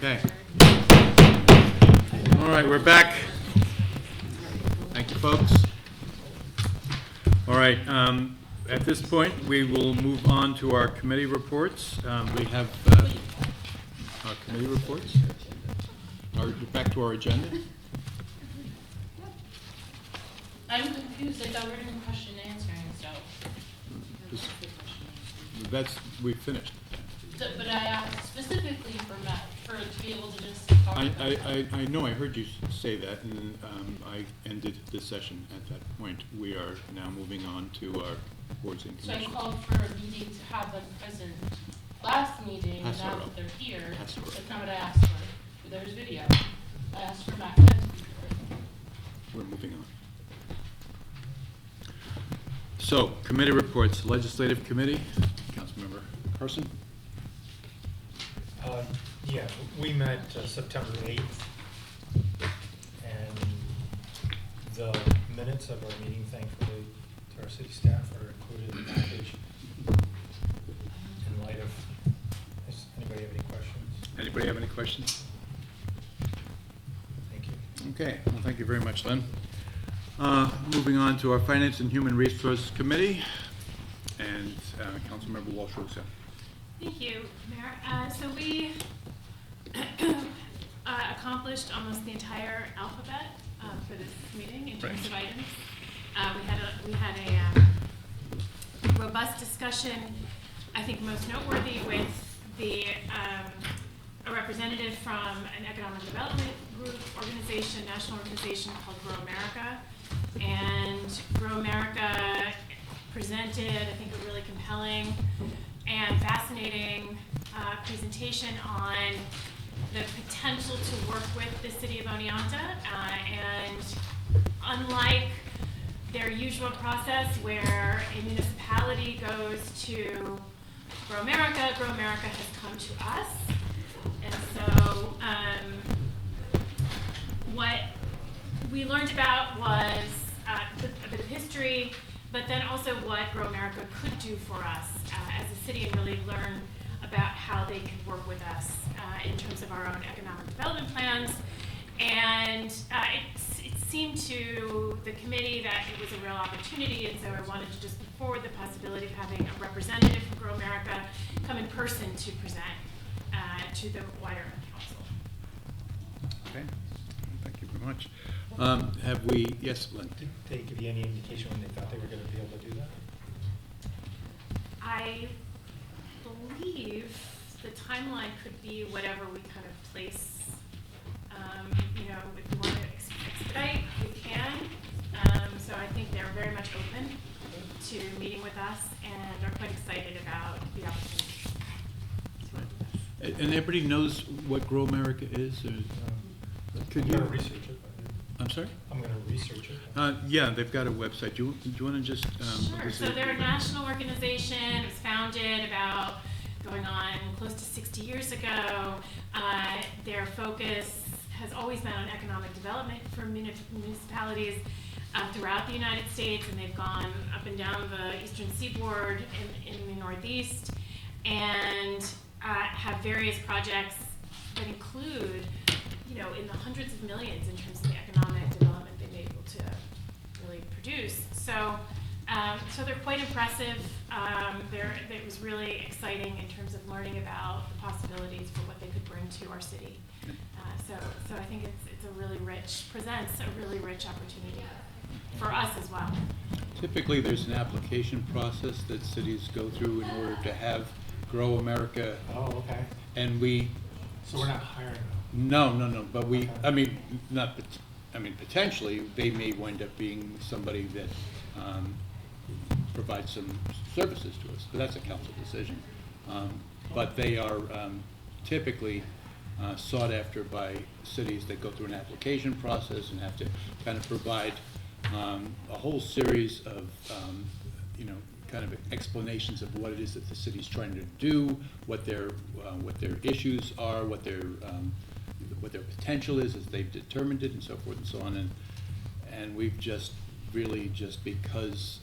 Okay. All right, we're back. Thank you, folks. All right, at this point, we will move on to our committee reports. We have our committee reports. Back to our agenda. I'm confused. I thought we were doing question and answering, so. We finished. But I asked specifically for Matt, to be able to just talk about it. I know, I heard you say that, and I ended the session at that point. We are now moving on to our boards and commissions. So I called for a meeting to have them present last meeting, That's now all that right. they're here. That's all right. That's not what I asked for. There's video. I asked for Matt to be here. We're moving on. So, committee reports. Legislative Committee, Councilmember Person. Yeah, we met September 8th, and the minutes of our meeting, thankfully, to our city staff are included in the package. In light of, does anybody have any questions? Anybody have any questions? Thank you. Okay, well, thank you very much, Len. Moving on to our Finance and Human Resources Committee, and Councilmember Walsh-Russo. Thank you, Mayor. So we accomplished almost the entire alphabet for this meeting in terms of items. We had a robust discussion, I think most noteworthy, with a representative from an economic development group organization, national organization called Grow America. And Grow America presented, I think, a really compelling and fascinating presentation on the potential to work with the city of Oneonta. And unlike their usual process where a municipality goes to Grow America has come to us. And so what we learned about was a bit of history, but then also what Grow America could do for us as a city, and really learn about how they could work with us in terms of our own economic development plans. And it seemed to the committee that it was a real opportunity, and so I wanted to just put forward the possibility of having a representative from Grow America come in person to present to the wider council. Okay, thank you very much. Have we, yes, Len? Did they give you any indication when they thought they were going to be able to do that? I believe the timeline could be whatever we kind of place. You know, if we want to expedite, we can. So I think they're very much open to meeting with us and are quite excited about the opportunity. And everybody knows what Grow America is? Or, could I'm you going to research it. I'm sorry? I'm going to research it. Yeah, they've got a website. Do you want to just? Sure. So they're a national organization. It was founded about going on close to 60 years ago. Their focus has always been on economic development for municipalities throughout the United States, and they've gone up and down the eastern seaboard in the Northeast, and have various projects that include, you know, in the hundreds of millions in terms of the economic development they've been able to really produce. So, so they're quite impressive. It was really exciting in terms of learning about the possibilities for what they could bring to our city. So I think it's a really presents a really rich opportunity for us as well. Typically, there's an application process that cities go through in order to have Grow America. Oh, okay. And we. So we're not hiring them? No, but we, Okay. Potentially, they may wind up being somebody that provides some services to us, but that's a council decision. But they are typically sought after by cities that go through an application process and have to kind of provide a whole series of, kind of explanations of what it is that the city's trying to do, what their issues are, what their potential is as they've determined it, and so forth and so on. And we've just really, just because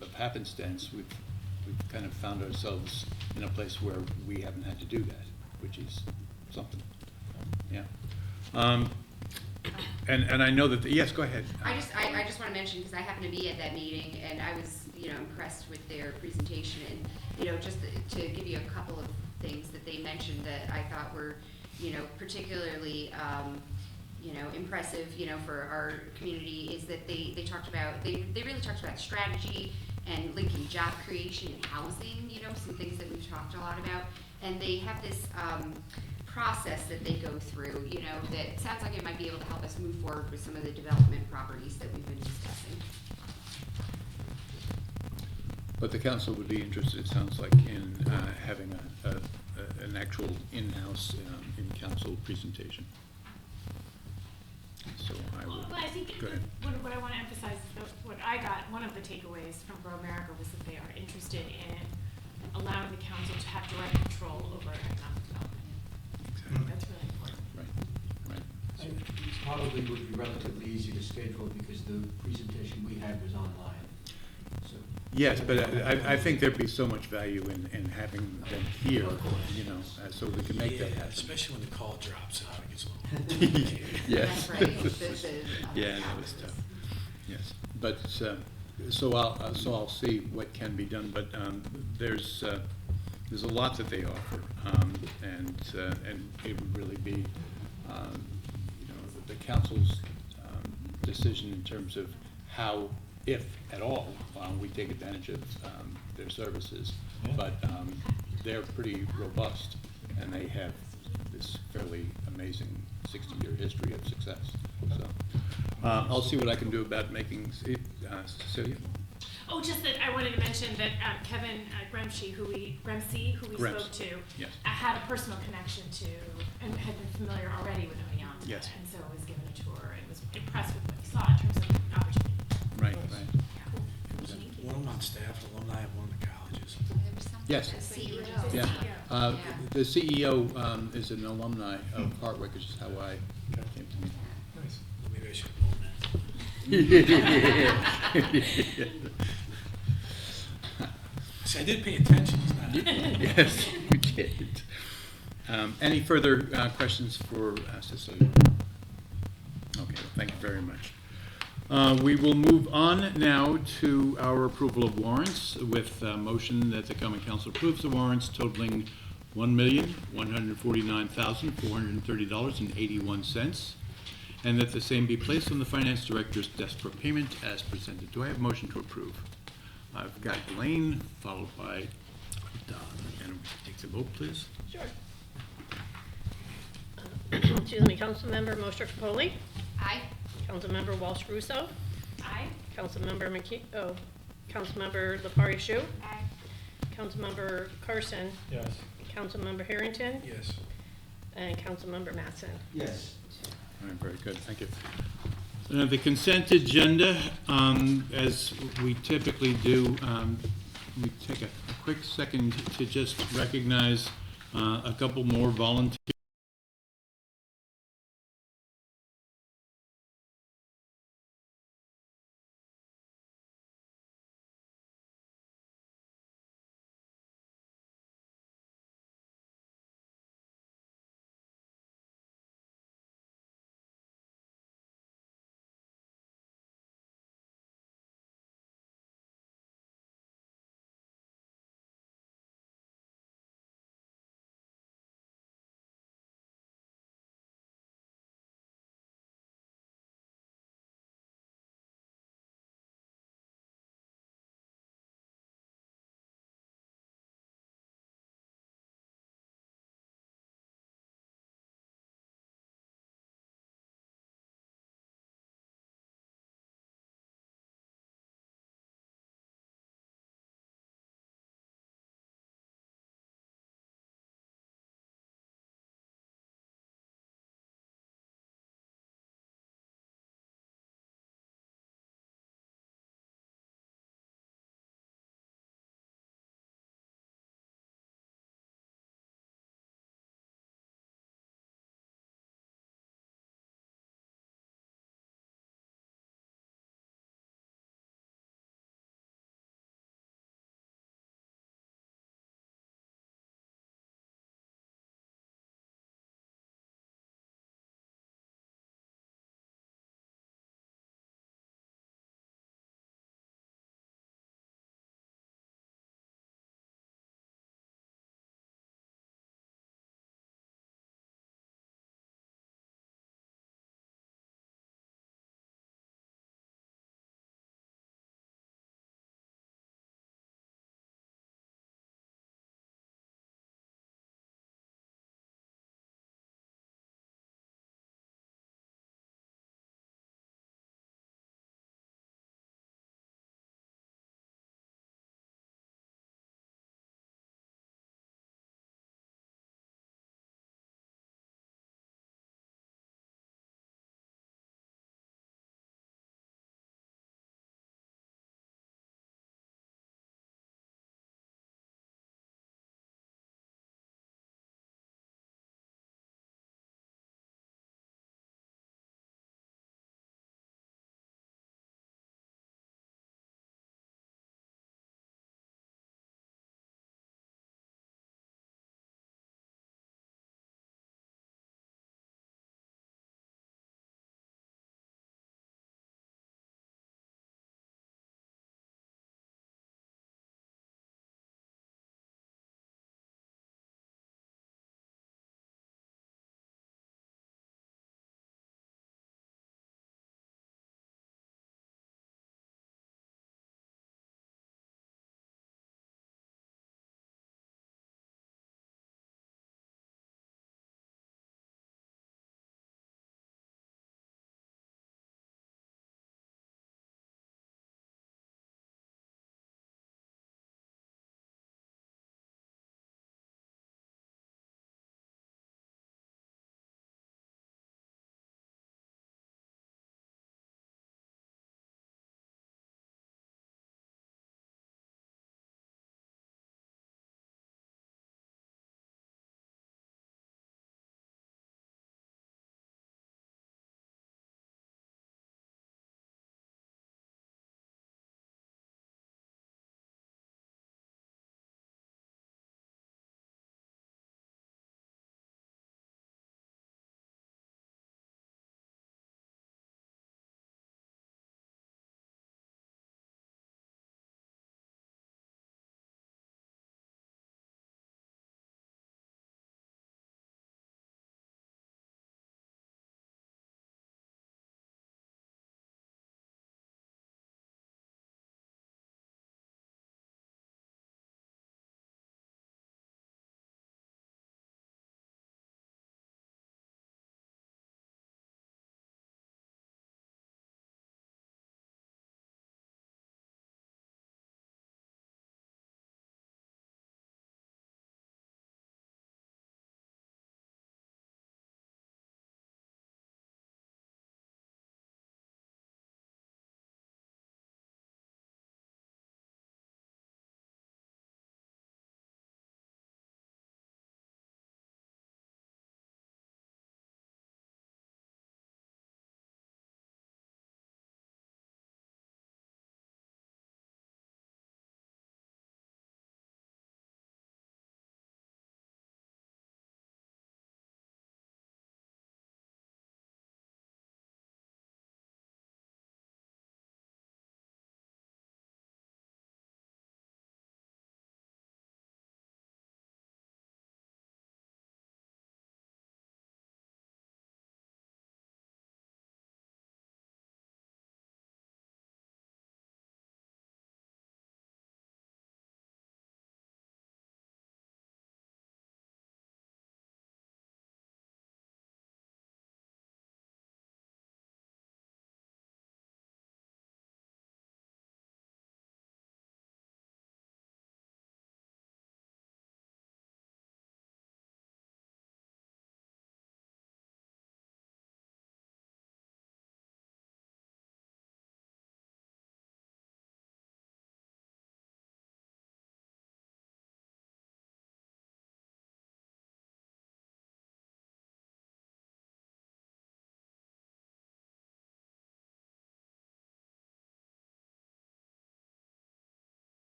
of happenstance, we've kind of found ourselves in a place where we haven't had to do that, which is something. yeah. And I know that, yes, go ahead. I just want to mention, because I happened to be at that meeting, and I was, impressed with their presentation, and, just to give you a couple of things that they mentioned that I thought were, particularly, impressive, for our community, is that they talked about, they really talked about strategy and linking job creation and housing, some things that we've talked a lot about, and they have this, process that they go through, that sounds like it might be able to help us move forward with some of the development properties that we've been discussing. But the council would be interested, it sounds like, in having an actual in-house, in-council presentation. So I would, Well, I think go ahead. what I want to emphasize, what I got, one of the takeaways from Grow America was that they are interested in allowing the council to have direct control over economic development. That's really important. Right. It probably would be relatively easy to schedule because the presentation we had was online. So Yes, but I think there'd be so much value in having them here, so we can make that happen. Especially when the call drops out, it gets a little complicated. Yes. That's right. Yeah, that was tough. Yes, but, so I'll see what can be done, but there's a lot that they offer, and it would really be, the council's decision in terms of how, if at all, we take advantage of their services. Yeah. But they're pretty robust, and they have this fairly amazing 60-year history of success. So I'll see what I can do about making, Cecilia? Oh, just that I wanted to mention that Kevin Gremsey, who we Grems, spoke to, yes. had a personal connection to, and had been familiar already with Oneonta. Yes. And so was given a tour and was impressed with what he saw in terms of opportunity. Right. One of them on staff, alumni of one of the colleges. Yes. CEO. Yeah. Yeah. The CEO is an alumni of Hartwick, which is how I came to meet him. Nice. Maybe I should have known that. See, I did pay attention. It's not- Yes, you did. Any further questions for Cecilia? Okay, well, thank you very much. We will move on now to our approval of warrants with a motion that the common council approves the warrants totaling $1,149,430.81, and that the same be placed on the finance director's desk for payment as presented. Do I have a motion to approve? I've got Elaine, followed by Don. And we can take the vote, please. Sure. Excuse me, Councilmember Mosher Capoli, Aye. Councilmember Walsh Russo, Aye. Councilmember Councilmember LaFaria Shu, Aye. Councilmember Carson, Yes. Councilmember Harrington, Yes. and Councilmember Mattson. yes. All right, very good, thank you. The consent agenda, as we typically do, we take a quick second to just recognize a couple more volunteers.